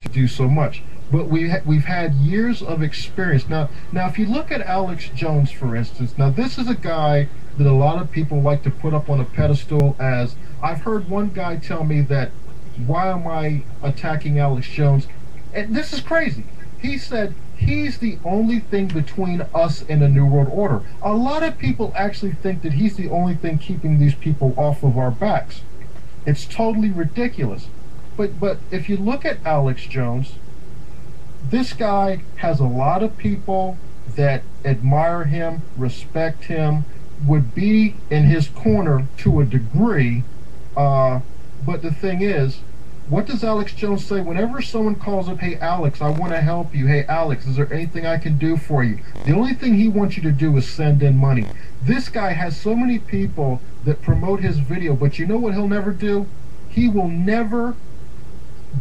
to do so much. But we've had years of experience. Now, if you look at Alex Jones, for instance, now this is a guy that a lot of people like to put up on a pedestal as, I've heard one guy tell me that, why am I attacking Alex Jones? And this is crazy. He said he's the only thing between us and a New World Order. A lot of people actually think that he's the only thing keeping these people off of our backs. It's totally ridiculous. But if you look at Alex Jones, this guy has a lot of people that admire him, respect him, would be in his corner to a degree. But the thing is, what does Alex Jones say whenever someone calls up, hey Alex, I want to help you, hey Alex, is there anything I can do for you? The only thing he wants you to do is send in money. This guy has so many people that promote his video, but you know what he'll never do? He will never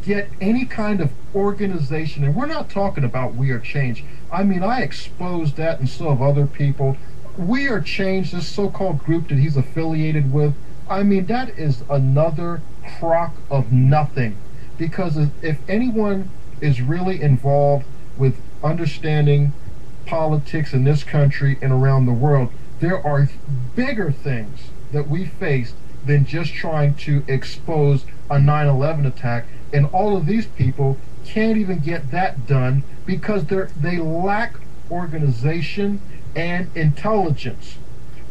get any kind of organization, and we're not talking about We Are Change. I mean, I exposed that and so have other people. We Are Change, this so-called group that he's affiliated with, I mean, that is another crock of nothing. Because if anyone is really involved with understanding politics in this country and around the world, there are bigger things that we faced than just trying to expose a 9/11 attack. And all of these people can't even get that done because they lack organization and intelligence.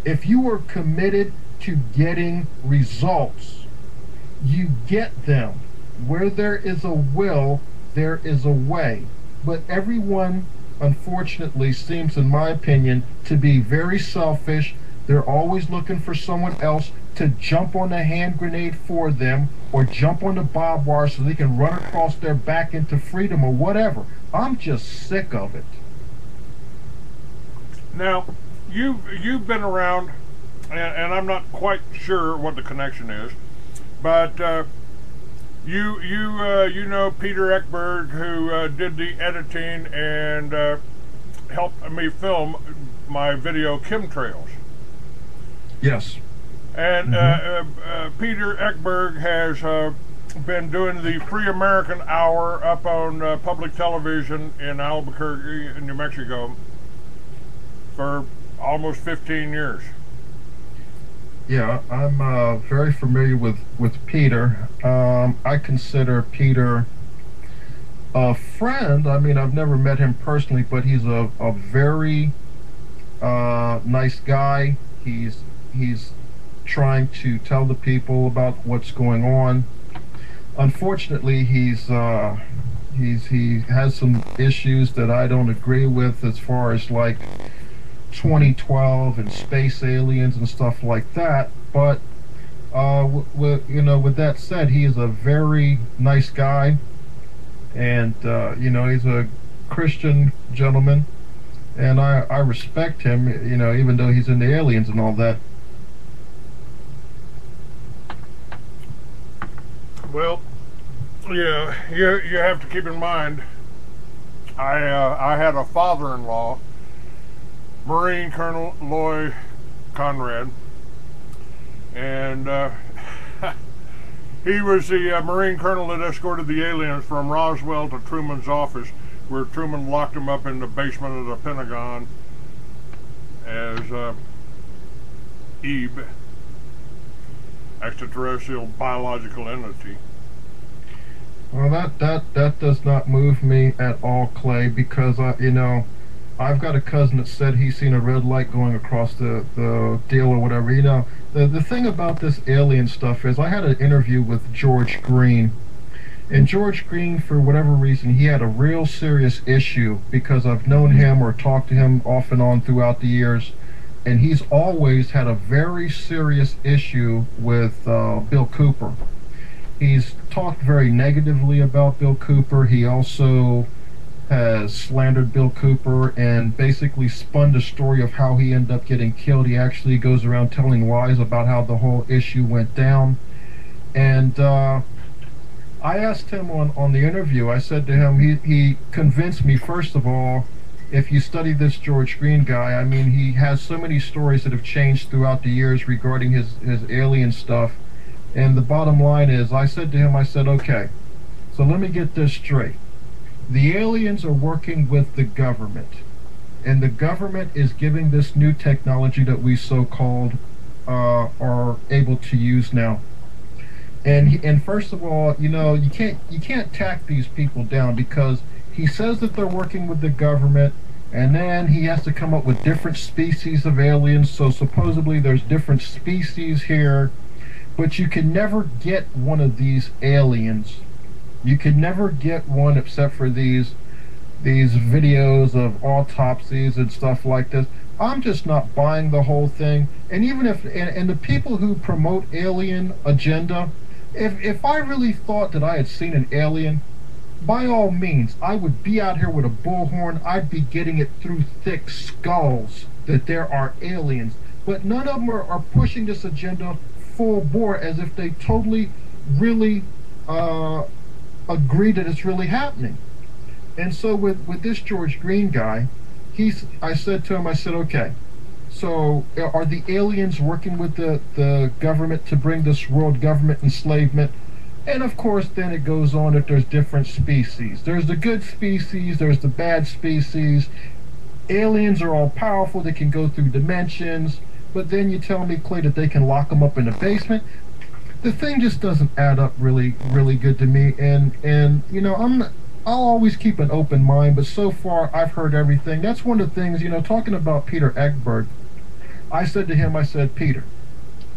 If you are committed to getting results, you get them. Where there is a will, there is a way. But everyone, unfortunately, seems, in my opinion, to be very selfish. They're always looking for someone else to jump on the hand grenade for them or jump on the barbed wire so they can run across their back into freedom or whatever. I'm just sick of it. Now, you've been around, and I'm not quite sure what the connection is, but you know Peter Ekberg, who did the editing and helped me film my video Chemtrails. Yes. And Peter Ekberg has been doing the Free American Hour up on public television in Albuquerque, New Mexico, for almost 15 years. Yeah, I'm very familiar with Peter. I consider Peter a friend. I mean, I've never met him personally, but he's a very nice guy. He's trying to tell the people about what's going on. Unfortunately, he has some issues that I don't agree with, as far as like 2012 and space aliens and stuff like that. But with that said, he is a very nice guy, and he's a Christian gentleman, and I respect him. Even though he's into aliens and all that. Well, yeah, you have to keep in mind, I had a father-in-law, Marine Colonel Loy Conrad, and he was the Marine Colonel that escorted the aliens from Roswell to Truman's office, where Truman locked him up in the basement of the Pentagon as EBE, extraterrestrial biological entity. Well, that does not move me at all, Clay, because I've got a cousin that said he's seen a red light going across the deal or whatever. The thing about this alien stuff is, I had an interview with George Green, and George Green, for whatever reason, he had a real serious issue, because I've known him or talked to him off and on throughout the years, and he's always had a very serious issue with Bill Cooper. He's talked very negatively about Bill Cooper. He also has slandered Bill Cooper and basically spun the story of how he ended up getting killed. He actually goes around telling lies about how the whole issue went down. And I asked him on the interview, I said to him, he convinced me, first of all, if you study this George Green guy, I mean, he has so many stories that have changed throughout the years regarding his alien stuff. And the bottom line is, I said to him, I said, okay, So let me get this straight. The aliens are working with the government, and the government is giving this new technology that we so-called are able to use now. And first of all, you can't tack these people down, because he says that they're working with the government, and then he has to come up with different species of aliens. So supposedly there's different species here, but you can never get one of these aliens. You can never get one except for these videos of autopsies and stuff like this. I'm just not buying the whole thing. And even if and the people who promote alien agenda, if I really thought that I had seen an alien, by all means, I would be out here with a bullhorn. I'd be getting it through thick skulls that there are aliens. But none of them are pushing this agenda full bore, as if they totally, really agree that it's really happening. And so with this George Green guy, I said to him, I said, okay, so are the aliens working with the government to bring this world government enslavement? And of course, then it goes on that there's different species. There's the good species, there's the bad species. Aliens are all powerful, they can go through dimensions, but then you tell me, Clay, that they can lock them up in the basement. The thing just doesn't add up really good to me. And I'll always keep an open mind, but so far I've heard everything. That's one of the things, talking about Peter Ekberg, I said to him, I said, Peter,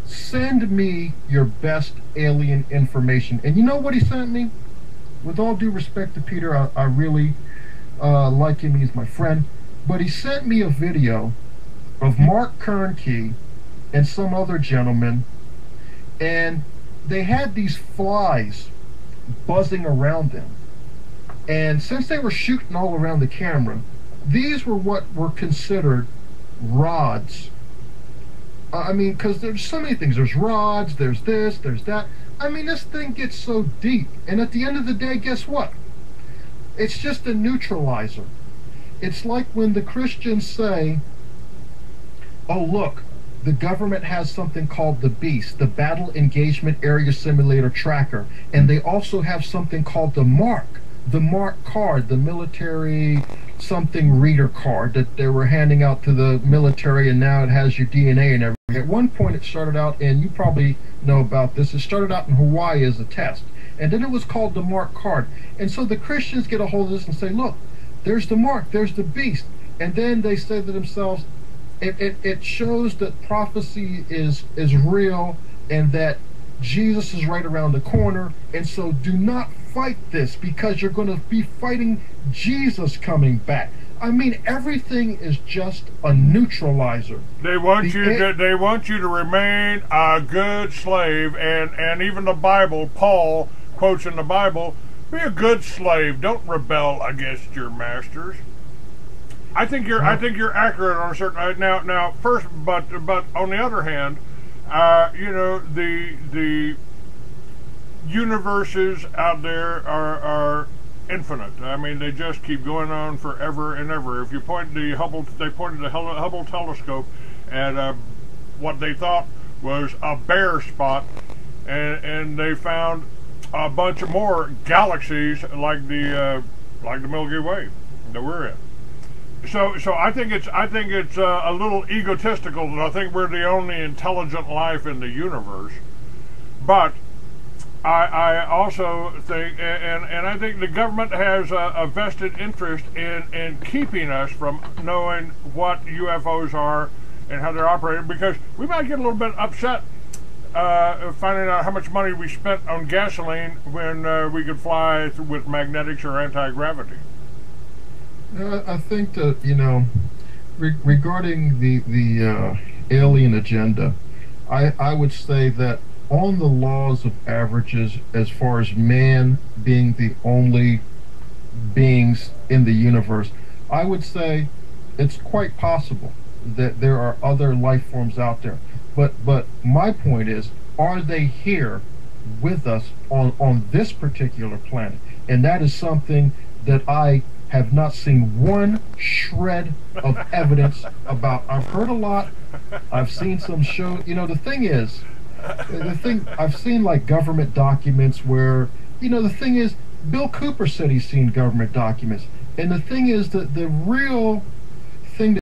send me your best alien information. And you know what he sent me? With all due respect to Peter, I really like him. He's my friend. But he sent me a video of Mark Kernkey and some other gentleman, and they had these flies buzzing around them. And since they were shooting all around the camera, these were what were considered rods. I mean, because there's so many things. There's rods, there's this, there's that. I mean, this thing gets so deep. And at the end of the day, guess what? It's just a neutralizer. It's like when the Christians say, oh, look, the government has something called the BEAST, the Battle Engagement Area Simulator Tracker. And they also have something called the MARC card, the military something reader card that they were handing out to the military, and now it has your DNA and everything. At one point it started out, and you probably know about this, it started out in Hawaii as a test, and then it was called the MARC card. And so the Christians get a hold of this and say, look, there's the MARC, there's the BEAST. And then they say to themselves, it shows that prophecy is real, and that Jesus is right around the corner, and so do not fight this, because you're going to be fighting Jesus coming back. I mean, everything is just a neutralizer. They want you to remain a good slave, and even the Bible, Paul quotes in the Bible, be a good slave, don't rebel against your masters. I think you're accurate on a certain now first, but on the other hand, the universes out there are infinite. I mean, they just keep going on forever and ever. If you point they pointed the Hubble telescope at what they thought was a bare spot, and they found a bunch of more galaxies like the Milky Way that we're in. So I think it's a little egotistical that I think we're the only intelligent life in the universe, but I also think, and I think the government has a vested interest in keeping us from knowing what UFOs are and how they're operated, because we might get a little bit upset finding out how much money we spent on gasoline when we could fly with magnetics or anti-gravity. I think that, regarding the alien agenda, I would say that on the laws of averages, as far as man being the only beings in the universe, I would say it's quite possible that there are other life forms out there. But my point is, are they here with us on this particular planet? And that is something that I have not seen one shred of evidence about. I've heard a lot. I've seen some show. The thing is, I've seen like government documents where, the thing is, Bill Cooper said he's seen government documents. And the thing is that the real